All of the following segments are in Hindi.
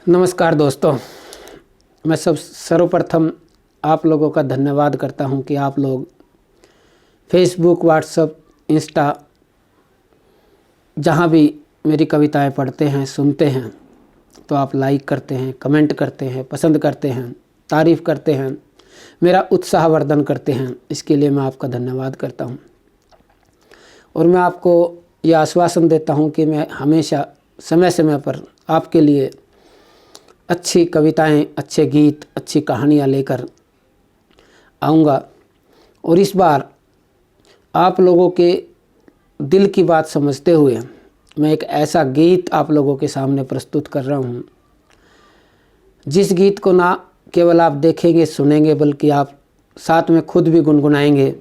नमस्कार दोस्तों, मैं सर्वप्रथम आप लोगों का धन्यवाद करता हूं कि आप लोग फेसबुक, व्हाट्सएप, इंस्टा जहां भी मेरी कविताएं पढ़ते हैं, सुनते हैं तो आप लाइक करते हैं, कमेंट करते हैं, पसंद करते हैं, तारीफ़ करते हैं, मेरा उत्साहवर्धन करते हैं। इसके लिए मैं आपका धन्यवाद करता हूं। और मैं आपको यह आश्वासन देता हूं कि मैं हमेशा समय समय पर आपके लिए अच्छी कविताएं, अच्छे गीत, अच्छी कहानियां लेकर आऊँगा। और इस बार आप लोगों के दिल की बात समझते हुए मैं एक ऐसा गीत आप लोगों के सामने प्रस्तुत कर रहा हूँ, जिस गीत को ना केवल आप देखेंगे, सुनेंगे, बल्कि आप साथ में खुद भी गुनगुनाएंगे।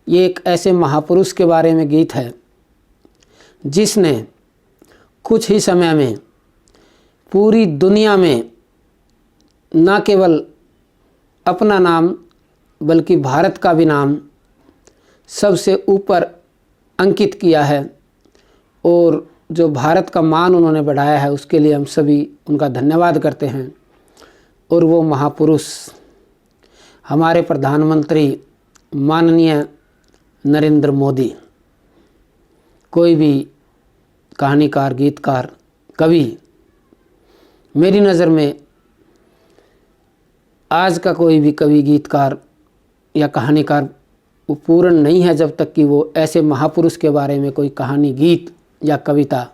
ये एक ऐसे महापुरुष के बारे में गीत है जिसने कुछ ही समय में पूरी दुनिया में न केवल अपना नाम बल्कि भारत का भी नाम सबसे ऊपर अंकित किया है। और जो भारत का मान उन्होंने बढ़ाया है उसके लिए हम सभी उनका धन्यवाद करते हैं। और वो महापुरुष हमारे प्रधानमंत्री माननीय नरेंद्र मोदी। कोई भी कहानीकार, गीतकार, कवि मेरी नज़र में आज का कोई भी कवि, गीतकार या कहानीकार वो पूर्ण नहीं है जब तक कि वो ऐसे महापुरुष के बारे में कोई कहानी, गीत या कविता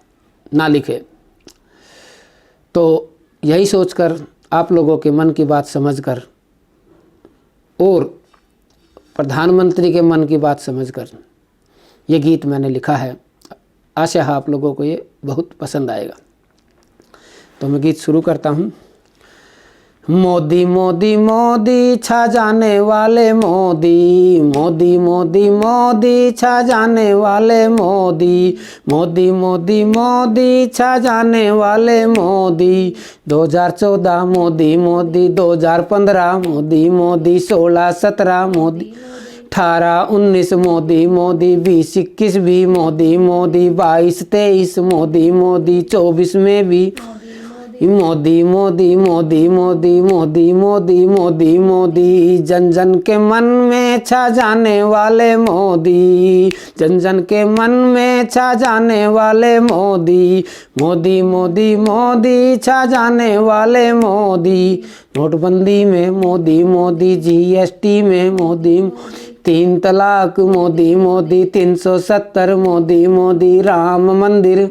ना लिखे। तो यही सोचकर, आप लोगों के मन की बात समझकर और प्रधानमंत्री के मन की बात समझकर ये गीत मैंने लिखा है। आशा है आप लोगों को ये बहुत पसंद आएगा। तो मैं गीत शुरू करता हूँ। मोदी मोदी मोदी छा जाने वाले मोदी, मोदी मोदी मोदी छा जाने वाले मोदी, मोदी मोदी मोदी छा जाने वाले मोदी। 2014 मोदी मोदी, 2015 मोदी मोदी, 16 17 मोदी, 18 19 मोदी मोदी, 20 21 भी मोदी मोदी, 22 23 मोदी मोदी, 24 में भी मोदी मोदी मोदी मोदी मोदी मोदी मोदी मोदी। जन जन के मन में छा जाने वाले मोदी, जन जन के मन में छा जाने वाले मोदी, मोदी मोदी मोदी छा जाने वाले मोदी। नोटबंदी में मोदी मोदी, GST में मोदी, 3 तलाक मोदी मोदी, 370 मोदी मोदी, राम मंदिर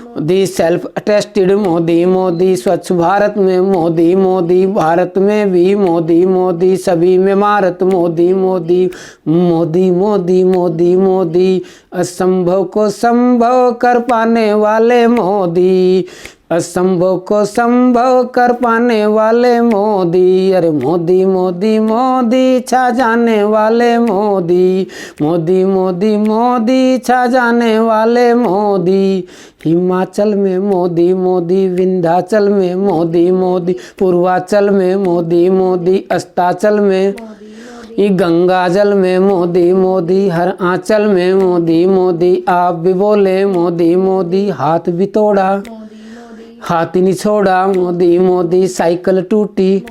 मोदी, सेल्फ अटेस्टेड मोदी मोदी, स्वच्छ भारत में मोदी मोदी, भारत में भी मोदी मोदी, सभी में भारत मोदी मोदी, मोदी मोदी मोदी मोदी। असंभव को संभव कर पाने वाले मोदी, असंभव को संभव कर पाने वाले मोदी। अरे मोदी मोदी मोदी छा जाने वाले मोदी, मोदी मोदी मोदी छा जाने वाले मोदी। हिमाचल में मोदी मोदी, विंध्याचल में मोदी मोदी, पूर्वांचल में मोदी मोदी, अस्ताचल में गंगा जल में मोदी मोदी, हर आंचल में मोदी मोदी। आप भी बोले मोदी मोदी, हाथ भी तोड़ा हाथ नहीं छोड़ा मोदी मोदी। साइकिल टूटी,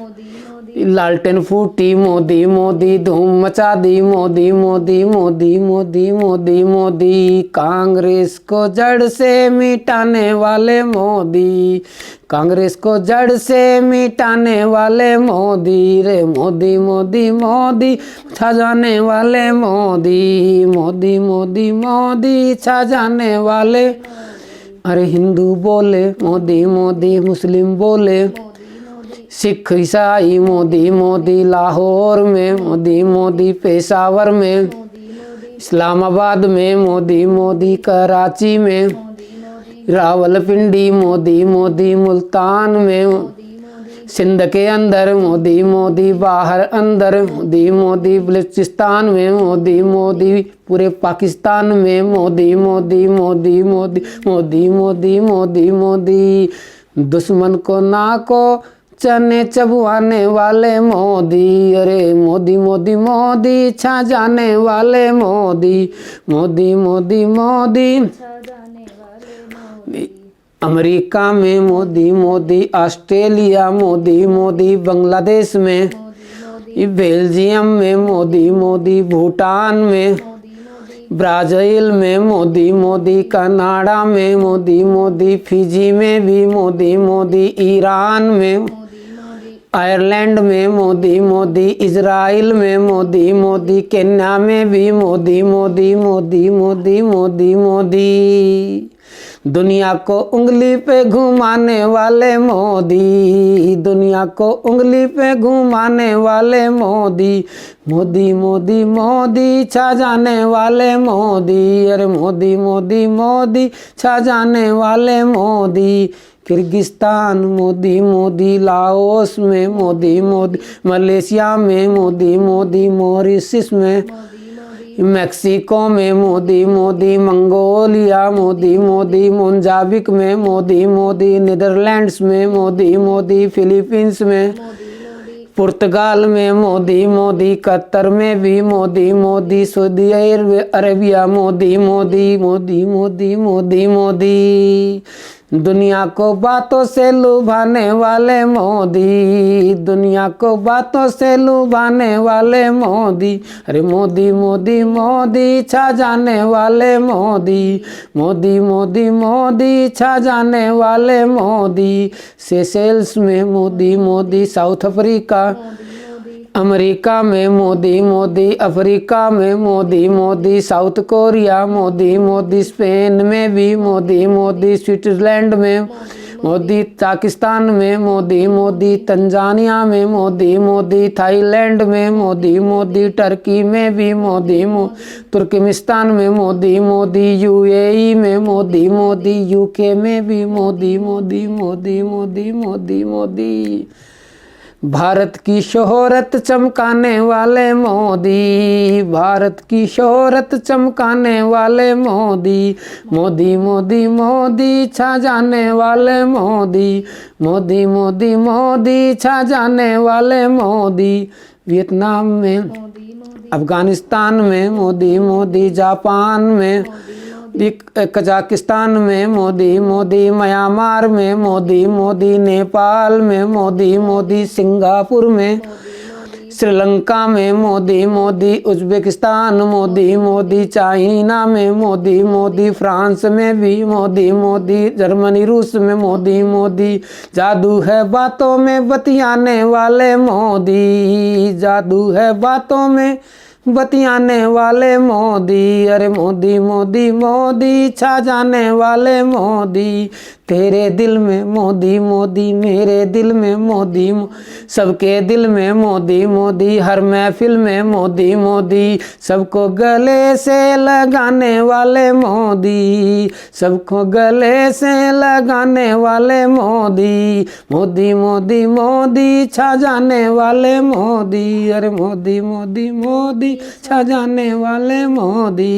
लालटेन फूटी मोदी मोदी, धूम मचा दी मोदी मोदी मोदी मोदी मोदी मोदी। कांग्रेस को जड़ से मिटाने वाले मोदी, कांग्रेस को जड़ से मिटाने वाले मोदी। रे मोदी मोदी मोदी छा जाने वाले मोदी, मोदी मोदी मोदी छा जाने वाले। अरे हिंदू बोले मोदी मोदी, मुस्लिम बोले, सिख ईसाई मोदी मोदी, लाहौर में मोदी मोदी, पेशावर में, इस्लामाबाद में मोदी मोदी, कराची में, रावलपिंडी मोदी मोदी, मुल्तान में, सिंध के अंदर मोदी मोदी, बाहर अंदर मोदी मोदी, बलूचिस्तान में मोदी मोदी, पूरे पाकिस्तान में मोदी मोदी मोदी मोदी मोदी मोदी मोदी मोदी। दुश्मन को नाको चने चबवाने वाले मोदी। अरे मोदी मोदी मोदी छा जाने वाले मोदी, मोदी मोदी मोदी। अमेरिका में मोदी मोदी, ऑस्ट्रेलिया मोदी मोदी, बांग्लादेश में, बेल्जियम में मोदी मोदी, भूटान में, ब्राज़ील में मोदी मोदी, कनाडा में मोदी मोदी, फिजी में भी मोदी मोदी, ईरान में, आयरलैंड में मोदी मोदी, इजराइल में मोदी मोदी, केन्या में भी मोदी मोदी मोदी मोदी मोदी मोदी। दुनिया को उंगली पे घुमाने वाले मोदी, दुनिया को उंगली पे घुमाने वाले मोदी, मोदी मोदी मोदी छा जाने वाले मोदी, अरे मोदी मोदी मोदी छा जाने वाले मोदी। किर्गिस्तान मोदी मोदी, लाओस में मोदी मोदी, मलेशिया में मोदी मोदी, मॉरिशस में, मैक्सिको में मोदी मोदी, मंगोलिया मोदी मोदी, मोजाम्बिक में मोदी मोदी, नीदरलैंड्स में मोदी मोदी, फिलीपींस में, पुर्तगाल में मोदी मोदी, कतर में भी मोदी मोदी, सऊदी अरेबिया मोदी मोदी मोदी मोदी मोदी मोदी। दुनिया को बातों से लुभाने वाले मोदी, दुनिया को बातों से लुभाने वाले मोदी, अरे मोदी मोदी मोदी छा जाने वाले मोदी, मोदी मोदी मोदी छा जाने वाले मोदी। सेशेल्स में Modi Modi, south Africa, America में मोदी मोदी, अफ्रीका में Modi Modi, south Korea Modi Modi, Spain में भी मोदी मोदी, स्विट्जरलैंड में मोदी, पाकिस्तान में मोदी मोदी, तंजानिया में मोदी मोदी, थाईलैंड में मोदी मोदी, टर्की में भी मोदी मोदी, तुर्कमेनिस्तान में मोदी मोदी, यूएई में मोदी मोदी, यूके में भी मोदी मोदी मोदी मोदी मोदी मोदी। भारत की शोहरत चमकाने वाले मोदी, भारत की शोहरत चमकाने वाले मोदी, मोदी मोदी मोदी छा जाने वाले मोदी, मोदी मोदी मोदी छा जाने वाले मोदी। वियतनाम में, अफगानिस्तान में मोदी मोदी, जापान में, कजाकिस्तान में मोदी मोदी, म्यांमार में मोदी मोदी, नेपाल में मोदी मोदी, सिंगापुर में, श्रीलंका में मोदी मोदी, उज्बेकिस्तान मोदी मोदी, चाइना में मोदी मोदी, फ्रांस में भी मोदी मोदी, जर्मनी रूस में मोदी मोदी। जादू है बातों में बतियाने वाले मोदी, जादू है बातों में बतियाने वाले मोदी, अरे मोदी मोदी मोदी छा जाने वाले मोदी। तेरे दिल में मोदी मोदी, मेरे दिल में मोदी, सबके दिल में मोदी मोदी, हर महफिल में मोदी मोदी, सबको गले से लगाने वाले मोदी, सबको गले से लगाने वाले मोदी, मोदी मोदी मोदी छा जाने वाले मोदी, अरे मोदी मोदी मोदी छा जाने वाले मोदी।